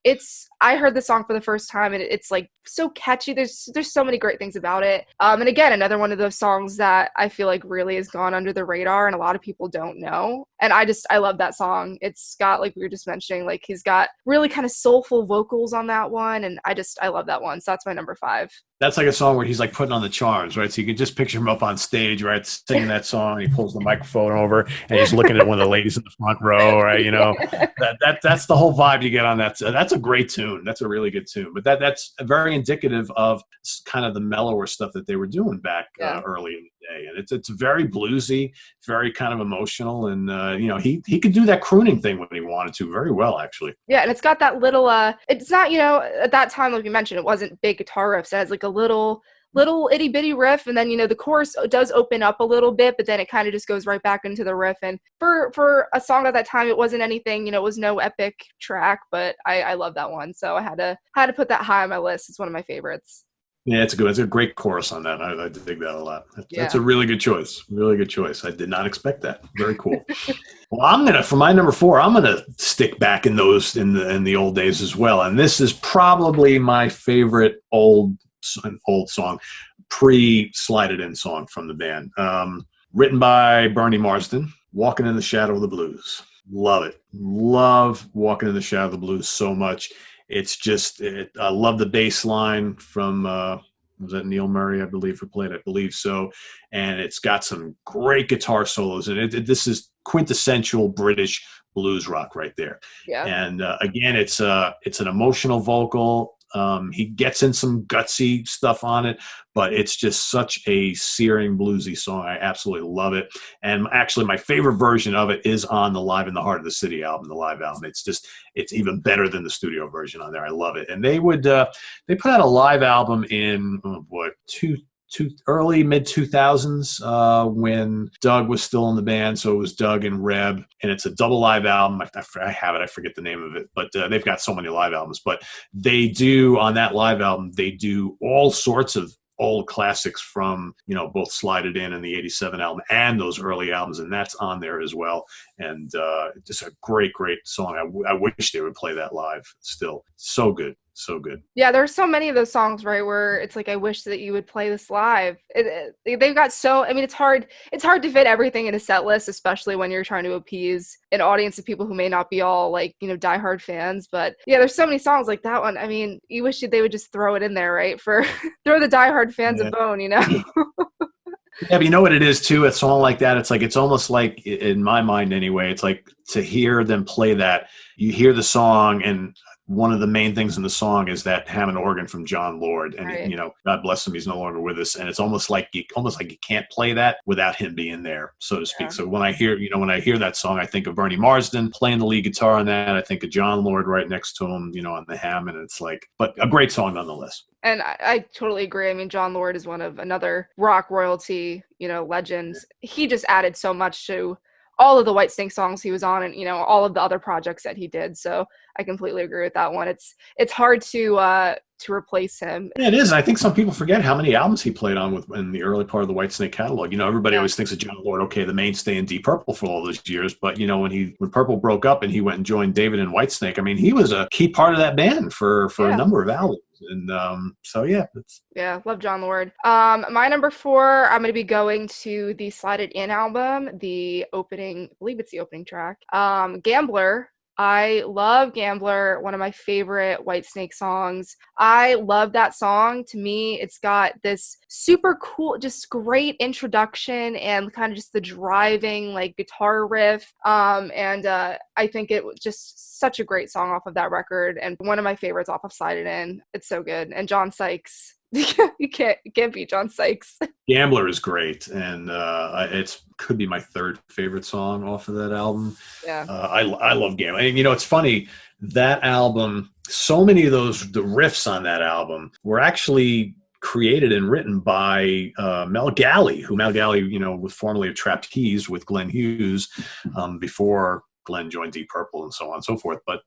Speaker 2: I heard the song for the first time, and it's like so catchy. There's so many great things about it. And again, another one of those songs that I feel like really has gone under the radar and a lot of people don't know. And I love that song. It's got, like we were just mentioning, like he's got really kind of soulful vocals on that one. And I love that one. So that's my number 5.
Speaker 3: That's like a song where he's like putting on the charms, right? So you can just picture him up on stage, right, singing that song. And he pulls the microphone over and he's looking at one of the ladies in the front row, right? That's the whole vibe you get on that. That's a great tune. That's a really good tune. But that's very indicative of kind of the mellower stuff that they were doing back early in the day. And it's very bluesy, very kind of emotional, and he could do that crooning thing when he wanted to very well, actually.
Speaker 2: Yeah, and it's got that little it's not, at that time, like you mentioned, it wasn't big guitar riffs. It has like a little itty bitty riff, and then the chorus does open up a little bit, but then it kind of just goes right back into the riff. And for a song at that time, it wasn't anything, it was no epic track, but I love that one, so I had to put that high on my list. It's one of my favorites.
Speaker 3: Yeah, it's a great chorus on that. I dig that a lot. That's a really good choice. Really good choice. I did not expect that. Very cool. Well, for my number 4, I'm gonna stick back in the old days as well. And this is probably my favorite old song, pre-slided in song from the band. Written by Bernie Marsden, Walking in the Shadow of the Blues. Love it. Love Walking in the Shadow of the Blues so much. It's just, I love the bass line from, was that Neil Murray, I believe, who played it? I believe so. And it's got some great guitar solos. And this is quintessential British blues rock right there.
Speaker 2: Yeah.
Speaker 3: And again, it's an emotional vocal. He gets in some gutsy stuff on it, but it's just such a searing bluesy song. I absolutely love it. And actually my favorite version of it is on the Live in the Heart of the City album, the live album. It's even better than the studio version on there. I love it. And they put out a live album in, early mid 2000s when Doug was still in the band. So it was Doug and Reb, and it's a double live album. I have it. I forget the name of it, but they've got so many live albums. But they do on that live album, they do all sorts of old classics from, both Slide It In and the 87 album and those early albums. And that's on there as well. And just a great, great song. I wish they would play that live still. So good. So good.
Speaker 2: Yeah, there's so many of those songs, right, where it's like, I wish that you would play this live. They've got it's hard to fit everything in a set list, especially when you're trying to appease an audience of people who may not be all like, diehard fans. But yeah, there's so many songs like that one. I mean, you wish they would just throw it in there, right? For throw the diehard fans a bone,
Speaker 3: Yeah, but you know what it is too? A song like that, it's almost like, in my mind anyway, it's like to hear them play that, you hear the song, and one of the main things in the song is that Hammond organ from John Lord, and
Speaker 2: right.
Speaker 3: God bless him, he's no longer with us, and it's almost like you can't play that without him being there, so to speak.
Speaker 2: Yeah.
Speaker 3: So when I hear that song, I think of Bernie Marsden playing the lead guitar on that. I think of John Lord right next to him, on the Hammond. It's like, but a great song nonetheless.
Speaker 2: And I totally agree. I mean, John Lord is another rock royalty, legends. He just added so much to all of the Whitesnake songs he was on, and all of the other projects that he did. So I completely agree with that one. It's hard to replace him.
Speaker 3: Yeah, it is. I think some people forget how many albums he played on in the early part of the Whitesnake catalog. Everybody always thinks of John Lord, okay, the mainstay in Deep Purple for all those years. But when Purple broke up and he went and joined David and Whitesnake, I mean, he was a key part of that band for a number of albums. And
Speaker 2: love John Lord. My number 4, I'm going to be going to the Slide It In album, I believe it's the opening track, Gambler. I love Gambler, one of my favorite Whitesnake songs. I love that song. To me, it's got this super cool, just great introduction and kind of just the driving like guitar riff. I think it was just such a great song off of that record, and one of my favorites off of Slide It In. It's so good. And John Sykes. You can't beat John Sykes.
Speaker 3: Gambler is great, and it could be my third favorite song off of that album.
Speaker 2: Yeah,
Speaker 3: I love Gambler. And it's funny, that album, so many of the riffs on that album were actually created and written by Mel Galley, who was formerly of Trapped Keys with Glenn Hughes before Glenn joined Deep Purple and so on and so forth. But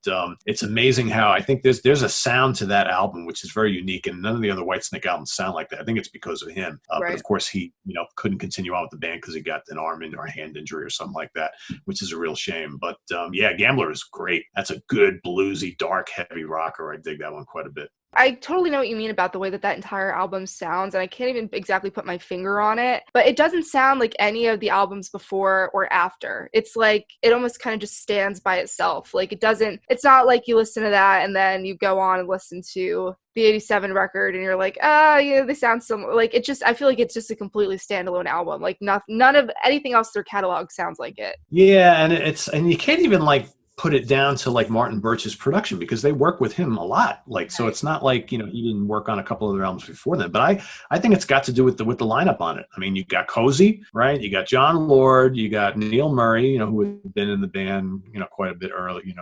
Speaker 3: it's amazing how I think there's a sound to that album which is very unique, and none of the other Whitesnake albums sound like that. I think it's because of him.
Speaker 2: Right.
Speaker 3: But of course he couldn't continue on with the band because he got an arm or a hand injury or something like that, which is a real shame. But Gambler is great. That's a good bluesy, dark, heavy rocker. I dig that one quite a bit.
Speaker 2: I totally know what you mean about the way that entire album sounds, and I can't even exactly put my finger on it, but it doesn't sound like any of the albums before or after. It's like, it almost kind of just stands by itself. Like, it's not like you listen to that and then you go on and listen to the 87 record and you're like, they sound similar. Like, I feel like it's just a completely standalone album. Like, none of anything else in their catalog sounds like it.
Speaker 3: Yeah, and you can't even put it down to Martin Birch's production, because they work with him a lot. So it's not like, he didn't work on a couple of other albums before then. But I think it's got to do with the lineup on it. I mean, you got Cozy, right? You got John Lord, you got Neil Murray, who had been in the band, quite a bit early,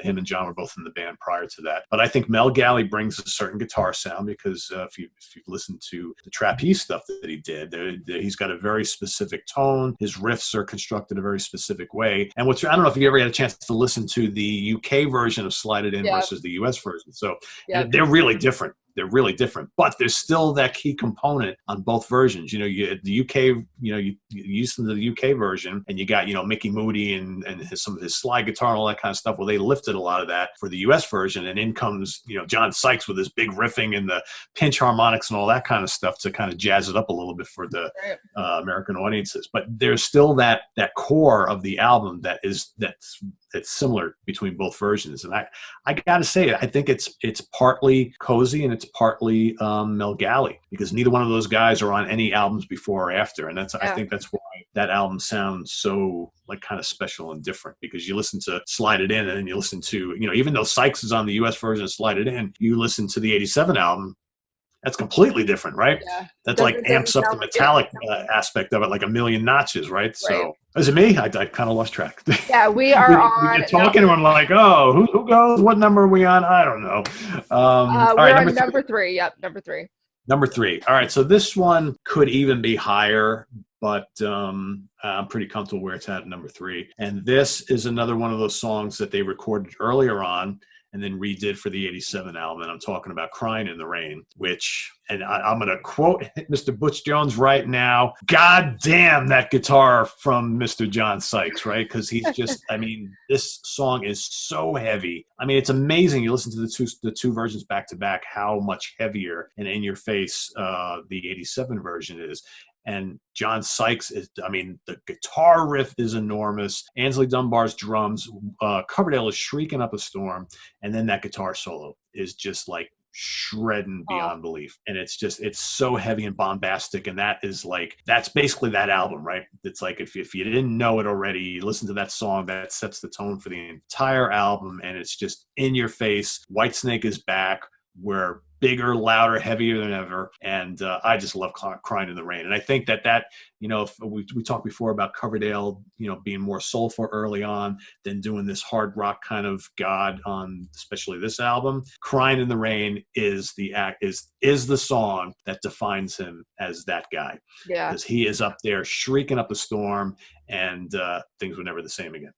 Speaker 3: him and John were both in the band prior to that. But I think Mel Galley brings a certain guitar sound, because if you listen to the trapeze stuff that he did, he's got a very specific tone. His riffs are constructed a very specific way. And I don't know if you ever had a chance to listen to the UK version of Slide It In versus the US version. So they're really different. They're really different, but there's still that key component on both versions. The UK, you listen to the UK version, and you got, Mickey Moody and some of his slide guitar and all that kind of stuff. Well, they lifted a lot of that for the US version, and in comes, John Sykes with his big riffing and the pinch harmonics and all that kind of stuff to kind of jazz it up a little bit for the American audiences. But there's still that core of the album that's similar between both versions. And I gotta say, I think it's partly Cozy and it's partly Mel Galley, because neither one of those guys are on any albums before or after. And I think that's why that album sounds so kind of special and different, because you listen to Slide It In and then you listen to, even though Sykes is on the US version of Slide It In, you listen to the 87 album, that's completely different, right? Yeah. That's amps up the metallic aspect of it like a million notches, right? So, is it me? I kind of lost track.
Speaker 2: Yeah, we are on.
Speaker 3: We get talking and I'm like, oh, who goes? What number are we on? I don't know.
Speaker 2: We're on number 3. Yep, number 3.
Speaker 3: Number 3. All right, so this one could even be higher, but I'm pretty comfortable where it's at number 3. And this is another one of those songs that they recorded earlier on and then redid for the 87 album. And I'm talking about Crying in the Rain, which, and I'm going to quote Mr. Butch Jones right now, God damn that guitar from Mr. John Sykes, right? Because he's just, I mean, this song is so heavy. I mean, it's amazing. You listen to the two versions back to back, how much heavier and in your face the 87 version is. And John Sykes is, I mean, the guitar riff is enormous. Ainsley Dunbar's drums, Coverdale is shrieking up a storm. And then that guitar solo is just like shredding beyond belief. And it's so heavy and bombastic. And that's basically that album, right? It's like, if you didn't know it already, you listen to that song, that sets the tone for the entire album. And it's just in your face. Whitesnake is back. We're bigger, louder, heavier than ever. And I just love Crying in the Rain. And I think that if we talked before about Coverdale, being more soulful early on than doing this hard rock kind of god on especially this album. Crying in the Rain is the song that defines him as that guy.
Speaker 2: Yeah.
Speaker 3: Because he is up there shrieking up a storm, and things were never the same again.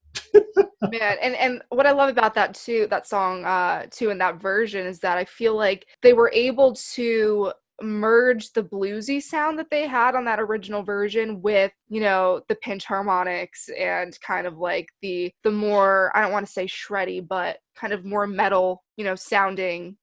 Speaker 2: Man, and what I love about that song too, in that version, is that I feel like they were able to merge the bluesy sound that they had on that original version with, the pinch harmonics and kind of like the more, I don't want to say shreddy, but kind of more metal, sounding,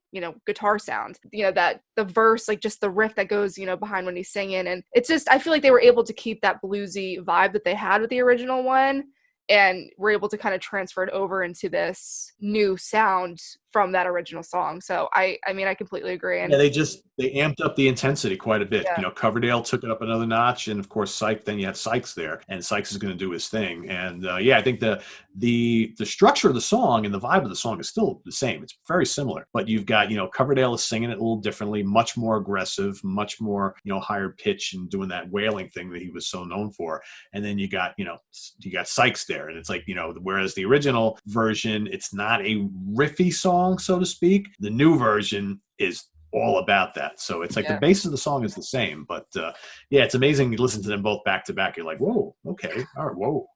Speaker 2: guitar sound, that the verse, like just the riff that goes, behind when he's singing. And it's just, I feel like they were able to keep that bluesy vibe that they had with the original one, and we're able to kind of transfer it over into this new sound from that original song. So I mean, I completely agree. And
Speaker 3: yeah, they amped up the intensity quite a bit.
Speaker 2: Yeah.
Speaker 3: Coverdale took it up another notch, and of course then you had Sykes there, and Sykes is going to do his thing. And I think the structure of the song and the vibe of the song is still the same. It's very similar, but you've got, Coverdale is singing it a little differently, much more aggressive, much more, higher pitch, and doing that wailing thing that he was so known for. And then you got Sykes there, and it's like, whereas the original version, it's not a riffy song, so to speak. The new version is all about that. So it's like the base of the song is the same, but it's amazing. You listen to them both back to back. You're like, whoa, okay, all right, whoa,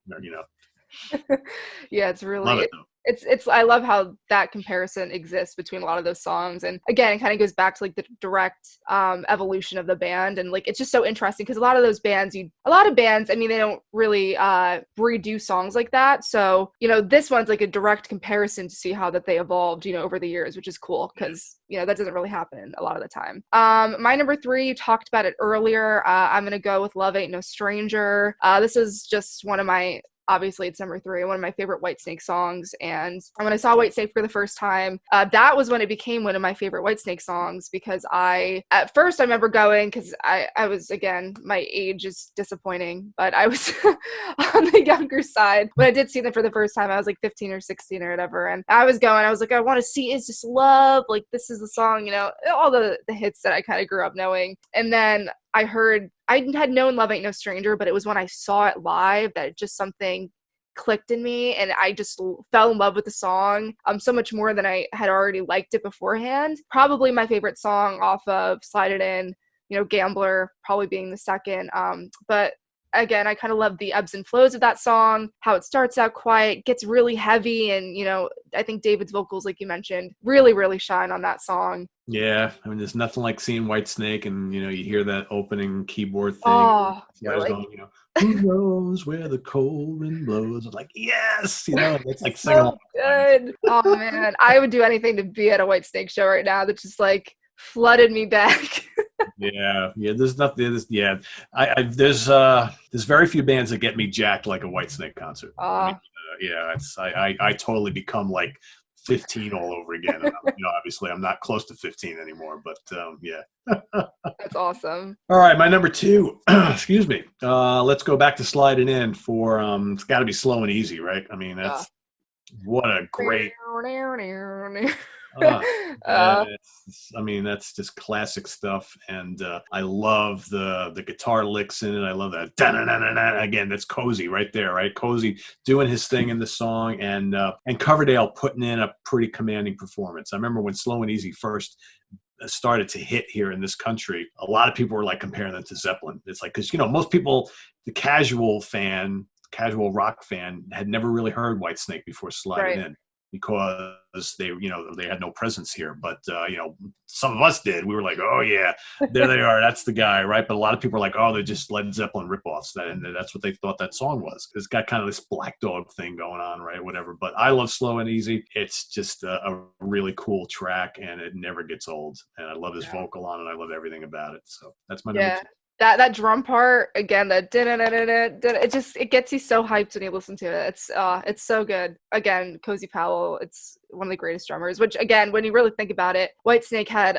Speaker 2: Yeah, it's really,
Speaker 3: love it, though.
Speaker 2: It's I love how that comparison exists between a lot of those songs. And again, it kind of goes back to like the direct evolution of the band. And like, it's just so interesting because a lot of bands, I mean, they don't really redo songs like that. So, this one's like a direct comparison to see how that they evolved, over the years, which is cool because, that doesn't really happen a lot of the time. My number 3, you talked about it earlier. I'm going to go with Love Ain't No Stranger. This is just obviously it's number 3, one of my favorite Whitesnake songs. And when I saw Whitesnake for the first time, that was when it became one of my favorite Whitesnake songs, because at first I remember going, because I was, again, my age is disappointing, but I was on the younger side. When I did see them for the first time, I was like 15 or 16 or whatever. And I was like, I want to see Is This Love? Like, this is the song, all the hits that I kind of grew up knowing. And then I had known Love Ain't No Stranger, but it was when I saw it live that just something clicked in me, and I just fell in love with the song so much more than I had already liked it beforehand. Probably my favorite song off of Slide It In, Gambler probably being the second. But again, I kind of love the ebbs and flows of that song, how it starts out quiet, gets really heavy, and I think David's vocals, like you mentioned, really, really shine on that song.
Speaker 3: Yeah, I mean, there's nothing like seeing Whitesnake, and you hear that opening keyboard thing.
Speaker 2: Oh,
Speaker 3: Guys going, who knows where the cold wind blows? I'm like, yes, it's like singing.
Speaker 2: So good. Oh man, I would do anything to be at a Whitesnake show right now. That just like flooded me back.
Speaker 3: Yeah. There's nothing. There's very few bands that get me jacked like a Whitesnake concert. I totally become like 15 all over again. And obviously I'm not close to 15 anymore, but
Speaker 2: That's awesome.
Speaker 3: All right, my number 2, excuse me. Let's go back to Slide It In for, it's gotta be Slow and Easy, right? I mean, what a great, that's just classic stuff, and I love the guitar licks in it. I love that. Again, that's Cozy right there, right? Cozy doing his thing in the song, and Coverdale putting in a pretty commanding performance. I remember when Slow and Easy first started to hit here in this country, a lot of people were like comparing them to Zeppelin. It's like, because, you know, most people, the casual rock fan had never really heard Whitesnake before sliding in, because they, you know, they had no presence here. But, you know, some of us did. We were like, oh yeah, there they are. That's the guy, right? But a lot of people are like, oh, they're just Led Zeppelin ripoffs. And that's what they thought that song was. It's got kind of this Black Dog thing going on, right? Whatever. But I love Slow and Easy. It's just a really cool track, and it never gets old. And I love his vocal on it. I love everything about it. So that's my number 2.
Speaker 2: That drum part again, that it gets you so hyped when you listen to it. It's so good. Again, Cozy Powell, it's one of the greatest drummers. Which again, when you really think about it, Whitesnake had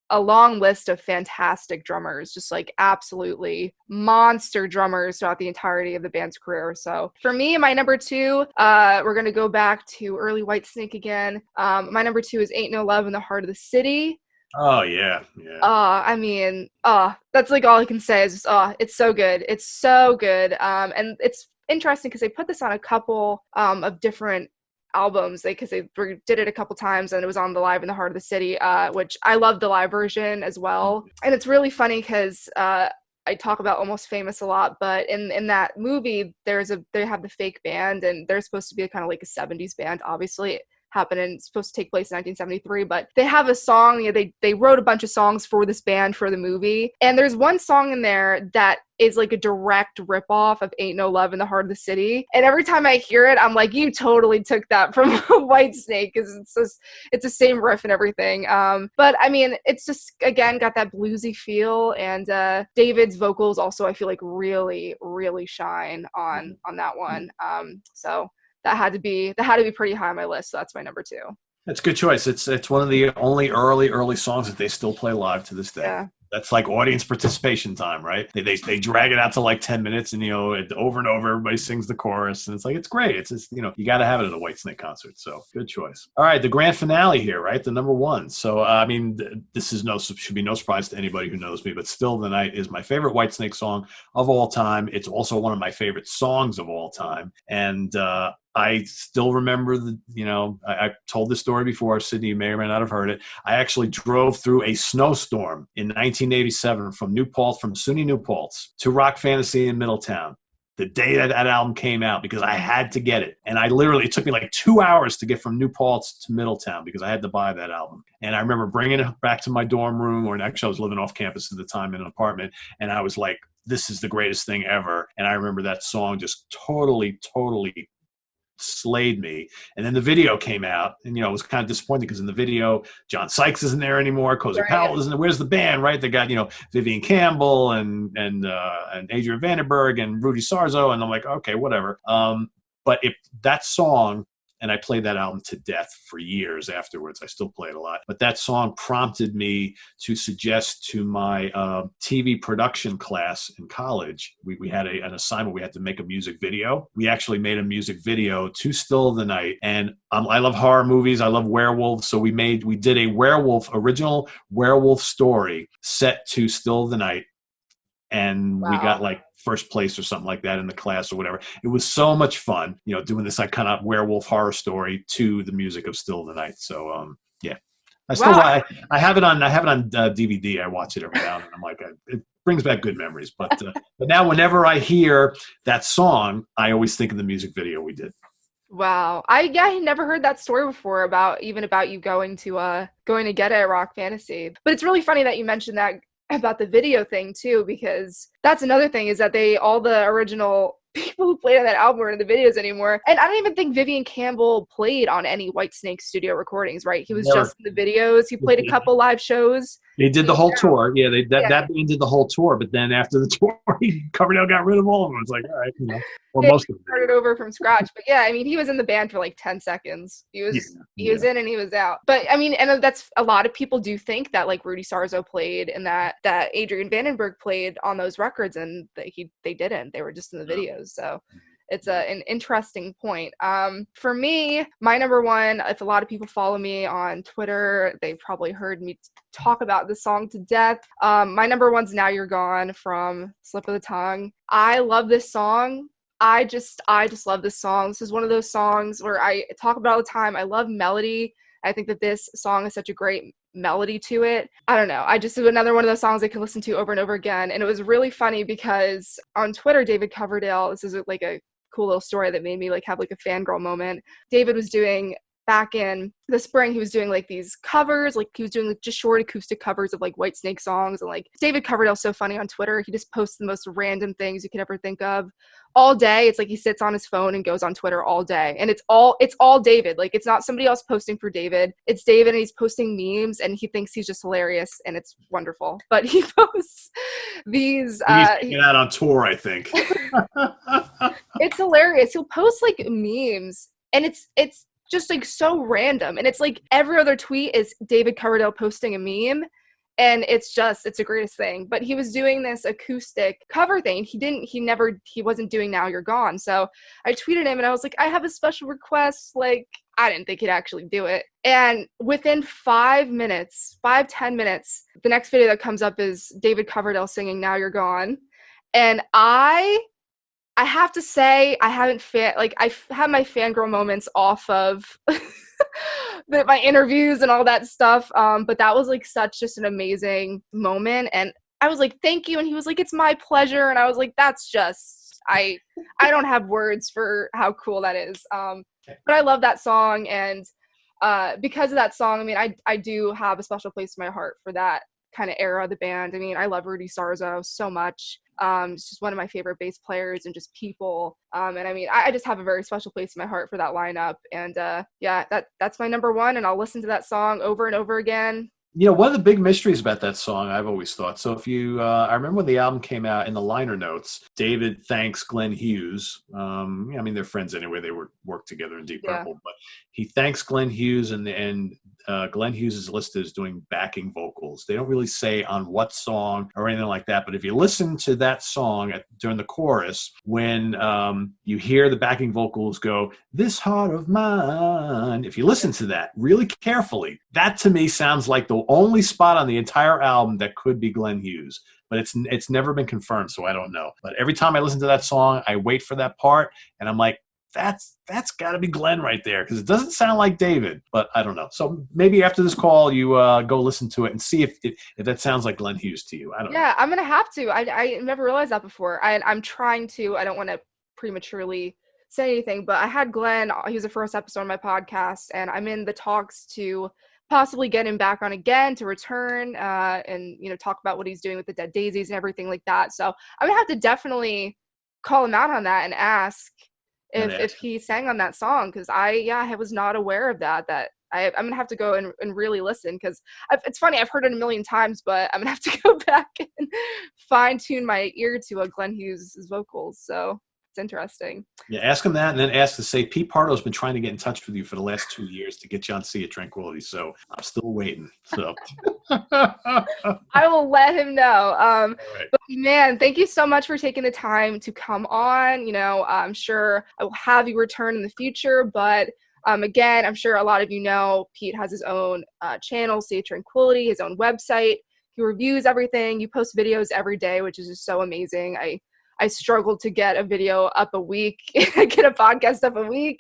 Speaker 2: a long list of fantastic drummers, just like absolutely monster drummers throughout the entirety of the band's career. So for me, my number 2, we're gonna go back to early Whitesnake again. My number 2 is Ain't No Love in the Heart of the City.
Speaker 3: Oh yeah.
Speaker 2: I mean, that's like all I can say is just, it's so good. It's so good. And it's interesting because they put this on a couple of different albums, because they did it a couple times, and it was on the Live in the Heart of the City, which I love the live version as well. And it's really funny because I talk about Almost Famous a lot, but in that movie, they have the fake band, and they're supposed to be kind of like a 70s band, obviously. Happened and it's supposed to take place in 1973, but they have a song, you know, they wrote a bunch of songs for this band for the movie, and there's one song in there that is like a direct ripoff of Ain't No Love in the Heart of the City, and every time I hear it, I'm like, you totally took that from Whitesnake, because it's the same riff and everything. But I mean, it's just, again, got that bluesy feel, and David's vocals also, I feel like, really, really shine on that one. So that had to be pretty high on my list. So that's my number 2.
Speaker 3: That's a good choice. It's one of the only early songs that they still play live to this day. Yeah. That's like audience participation time, right? They drag it out to like 10 minutes, and, you know, over and over, everybody sings the chorus, and it's like, it's great. It's just, you know, you got to have it at a Whitesnake concert. So good choice. All right, the grand finale here, right? The number 1. So I mean, this should be no surprise to anybody who knows me, but Still the Night is my favorite Whitesnake song of all time. It's also one of my favorite songs of all time, and I still remember I told this story before. Sydney, you may or may not have heard it. I actually drove through a snowstorm in 1987 from SUNY New Paltz to Rock Fantasy in Middletown the day that album came out, because I had to get it. And it took me like 2 hours to get from New Paltz to Middletown because I had to buy that album. And I remember bringing it back to my dorm room, or actually I was living off campus at the time in an apartment. And I was like, this is the greatest thing ever. And I remember that song just totally slayed me. And then the video came out, and, you know, it was kind of disappointing because in the video, John Sykes isn't there anymore. Cozy Powell isn't there. Where's the band, right? They got, you know, Vivian Campbell and Adrian Vandenberg and Rudy Sarzo. And I'm like, okay, whatever. But if that song, and I played that album to death for years afterwards. I still play it a lot. But that song prompted me to suggest to my TV production class in college, we had an assignment. We had to make a music video. We actually made a music video to Still the Night. And I love horror movies. I love werewolves. So we did a original werewolf story set to Still the Night. And we got like first place or something like that in the class or whatever. It was so much fun, you know, doing this like kind of werewolf horror story to the music of Still the Night. So yeah, I have it on DVD. I watch it every now and then. I'm like, it brings back good memories. But now whenever I hear that song, I always think of the music video we did.
Speaker 2: Wow. I had never heard that story before about you going to get it at Rock Fantasy. But it's really funny that you mentioned that about the video thing too, because that's another thing, is that all the original people who played on that album are in the videos anymore. And I don't even think Vivian Campbell played on any Whitesnake studio recordings, right? He was just in the videos. He played a couple live shows.
Speaker 3: They did the whole tour. Yeah, that band did the whole tour. But then after the tour, Coverdale got rid of all of them. It's like, all right, you know, or most of them.
Speaker 2: Started over from scratch. But yeah, I mean, he was in the band for like 10 seconds. He was in and he was out. But I mean, and that's, a lot of people do think that like Rudy Sarzo played and that Adrian Vandenberg played on those records, and they didn't. They were just in the videos. So it's an interesting point. For me, my number 1, if a lot of people follow me on Twitter, they probably heard me talk about this song to death. My number 1's Now You're Gone from Slip of the Tongue. I love this song. I just love this song. This is one of those songs where I talk about all the time. I love melody. I think that this song is such a great melody to it. I don't know. I just, another one of those songs I can listen to over and over again. And it was really funny because on Twitter, David Coverdale, this is like a cool little story that made me like have like a fangirl moment. David was doing, back in the spring, he was doing like these covers, like he was doing like just short acoustic covers of like Whitesnake songs. And like David Coverdale's so funny on Twitter. He just posts the most random things you could ever think of all day. It's like he sits on his phone and goes on Twitter all day. And it's all David. Like it's not somebody else posting for David. It's David, and he's posting memes and he thinks he's just hilarious and it's wonderful. But he posts these
Speaker 3: he's hanging out on tour, I think.
Speaker 2: It's hilarious. He'll post like memes and it's just like so random, and it's like every other tweet is David Coverdale posting a meme, and it's the greatest thing. But he was doing this acoustic cover thing. He wasn't doing Now You're Gone. So I tweeted him and I was like, I have a special request. Like, I didn't think he'd actually do it. And within 10 minutes, the next video that comes up is David Coverdale singing Now You're Gone. And I have to say, I haven't I've had my fangirl moments off of my interviews and all that stuff. But that was like such just an amazing moment. And I was like, thank you. And he was like, it's my pleasure. And I was like, that's just, I don't have words for how cool that is. But I love that song. And because of that song, I mean, I do have a special place in my heart for that kind of era of the band. I mean, I love Rudy Sarzo so much. It's just one of my favorite bass players and just people. And I mean, I just have a very special place in my heart for that lineup. And yeah, that's my number one. And I'll listen to that song over and over again.
Speaker 3: You know, one of the big mysteries about that song, I've always thought. So if you, I remember when the album came out, in the liner notes, David thanks Glenn Hughes. I mean, they're friends anyway. They worked together in Deep Purple, but he thanks Glenn Hughes, and Glenn Hughes is listed as doing backing vocals. They don't really say on what song or anything like that. But if you listen to that song during the chorus, when you hear the backing vocals go, "This heart of mine," if you listen to that really carefully, that to me sounds like the only spot on the entire album that could be Glenn Hughes. But it's never been confirmed, so I don't know. But every time I listen to that song, I wait for that part, and I'm like, that's got to be Glenn right there, because it doesn't sound like David, but I don't know. So maybe after this call, you go listen to it and see if that sounds like Glenn Hughes to you. I don't know.
Speaker 2: Yeah, I'm going to have to. I never realized that before. I'm trying to. I don't want to prematurely say anything, but I had Glenn. He was the first episode on my podcast, and I'm in the talks to possibly get him back on again, to return and, you know, talk about what he's doing with the Dead Daisies and everything like that. So I'm going to have to definitely call him out on that and ask if he sang on that song, because I was not aware of that I'm gonna have to go and really listen, because it's funny, I've heard it a million times, but I'm gonna have to go back and fine-tune my ear to Glenn Hughes' vocals. So it's interesting.
Speaker 3: Yeah, ask him that, and then ask to say Pete Pardo has been trying to get in touch with you for the last 2 years to get you on See at Tranquility. So I'm still waiting. So
Speaker 2: I will let him know.
Speaker 3: Right.
Speaker 2: But man, thank you so much for taking the time to come on. You know, I'm sure I will have you return in the future, but again, I'm sure a lot of you know Pete has his own channel, See at Tranquility, his own website. He reviews everything. You post videos every day, which is just so amazing. I struggled to get a video up a week, get a podcast up a week.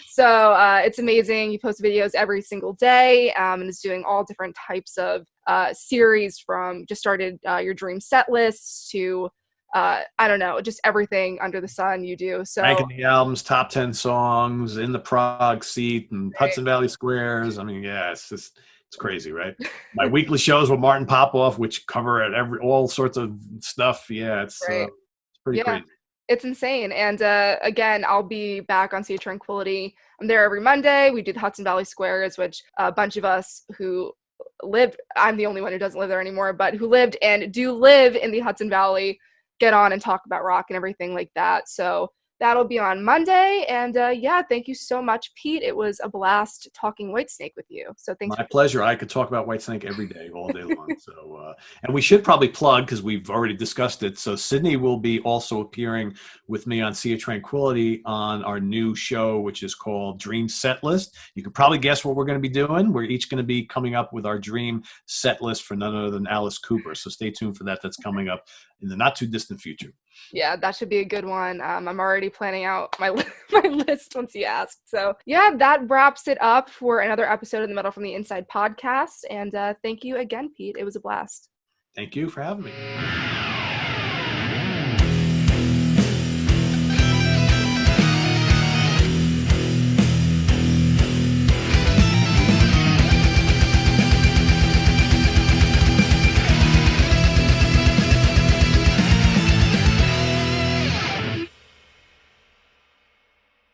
Speaker 2: So it's amazing. You post videos every single day, and it's doing all different types of series, from just started your dream set lists to, I don't know, just everything under the sun you do. So
Speaker 3: ranking the albums, top 10 songs, in the prog seat, and Hudson Valley Squares. I mean, yeah, it's crazy, right? My weekly shows with Martin Popoff, which cover all sorts of stuff. Yeah, it's pretty crazy.
Speaker 2: It's insane. And again, I'll be back on See at Tranquility. I'm there every Monday. We do the Hudson Valley Squares, which a bunch of us who lived, I'm the only one who doesn't live there anymore, but who lived and do live in the Hudson Valley, get on and talk about rock and everything like that. So that'll be on Monday. And yeah, thank you so much, Pete. It was a blast talking Whitesnake with you. So thanks.
Speaker 3: My pleasure. I could talk about Whitesnake every day, all day long. So, and we should probably plug, because we've already discussed it. So Sydney will be also appearing with me on See at Tranquility on our new show, which is called Dream Set List. You can probably guess what we're going to be doing. We're each going to be coming up with our dream set list for none other than Alice Cooper. So stay tuned for that. That's coming up in the not too distant future.
Speaker 2: Yeah, that should be a good one. I'm already planning out my my list once you asked. So yeah, that wraps it up for another episode of the Metal from the Inside podcast. And thank you again, Pete. It was a blast.
Speaker 3: Thank you for having me.